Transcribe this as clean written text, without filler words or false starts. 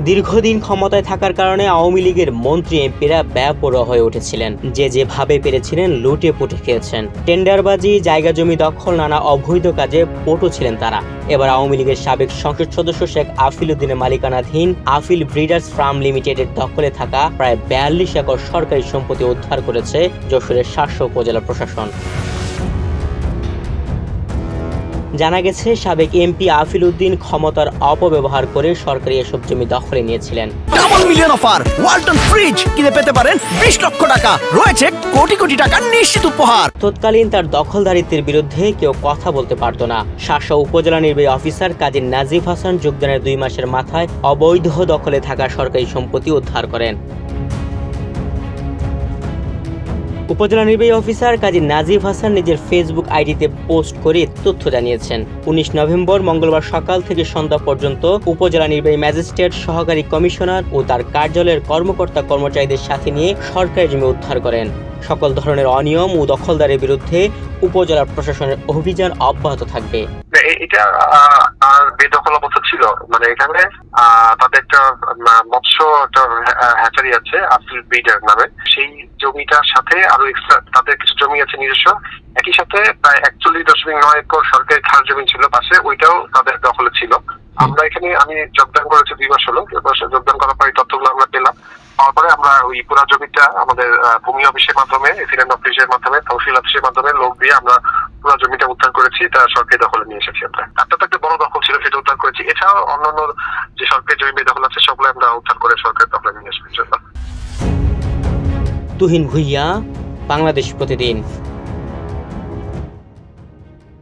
দীর্ঘদিন ক্ষমতায় থাকার কারণে আওয়ামী লীগের মন্ত্রী এমপিরা বেপরোয়া হয়ে উঠেছিলেন, যে যেভাবে পেরেছিলেন লুটে পুটে খেয়েছেন। টেন্ডারবাজি, জায়গা জমি দখল, নানা অবৈধ কাজে পটু ছিলেন তারা। এবার আওয়ামী লীগের সাবেক সংসদ সদস্য শেখ আফিল উদ্দিনের মালিকানাধীন আফিল ব্রিডার্স ফার্ম লিমিটেডের দখলে থাকা প্রায় 42 একর সরকারি সম্পত্তি উদ্ধার করেছে যশোরের শার্শা উপজেলা প্রশাসন। জানা গেছে, সাবেক এমপি আফিল উদ্দিন ক্ষমতার অপব্যবহার করে সরকারি এসব জমি দখলে নিয়েছিলেন। Double million offer, Walton fridge কিনে পেতে পারেন 20 লক্ষ টাকা, রয়েছে কোটি কোটি টাকার নিশ্চিত উপহার। তৎকালীন তার দখলদারিত্বের বিরুদ্ধে কেউ কথা বলতে পারত না। শার্শা উপজেলা নির্বাহী অফিসার কাজী নাজিফ হাসান যোগদানের 2 মাসের মাথায় অবৈধ দখলে থাকা সরকারি সম্পত্তি উদ্ধার করেন। উপজেলা নির্বাহী অফিসার কাজী নাজিফ হাসান নিজের ফেসবুক আইডিতে পোস্ট করে তথ্য জানিয়েছেন। 19 নভেম্বর মঙ্গলবার সকাল থেকে সন্ধ্যা পর্যন্ত উপজেলা নির্বাহী ম্যাজিস্ট্রেট, সহকারী কমিশনার ও তার কার্যালয়ের কর্মকর্তা কর্মচারীদের সাথে নিয়ে সরকারি জমি উদ্ধার করেন। সকল ধরনের অনিয়ম ও দখলদারের বিরুদ্ধে উপজেলা প্রশাসনের অভিযান অব্যাহত থাকবে। এটা আর বেদখল অবস্থা ছিল, মানে এখানে তাদের একটা মৎস্য একটা হ্যাচারি আছে আফিল ব্রিডার নামে। সেই জমিটার সাথে আরো এক্সট্রা তাদের কিছু জমি আছে নিজস্ব। একই সাথে প্রায় 41.9 একর সরকারি খাস জমি ছিল পাশে, ওইটাও তাদের দখলে ছিল। আমরা এখানে আমি যোগদান করেছি 2 মাস হলো। যোগদান করার পরে তথ্যগুলো আমরা পেলাম। তারপরে আমরা ওই পুরা জমিটা আমাদের ভূমি অফিসের মাধ্যমে, এসিডেন্ট অফিসের মাধ্যমে, তহসিল অফিসের মাধ্যমে লোক দিয়ে আমরা পুরো জমিটা উদ্ধার করেছি। এটা সরকারি দখলে নিয়ে এসেছি আমরা। একটা তো একটা বড় দখল ছিল, সেটা উদ্ধার করেছি। এছাড়াও অন্যান্য যে সরকারি জমি বেদখল আছে সবগুলো আমরা উদ্ধার করে সরকারি দখলে নিয়ে এসেছি। তুহিন ভুইয়া, বাংলাদেশ প্রতিদিন।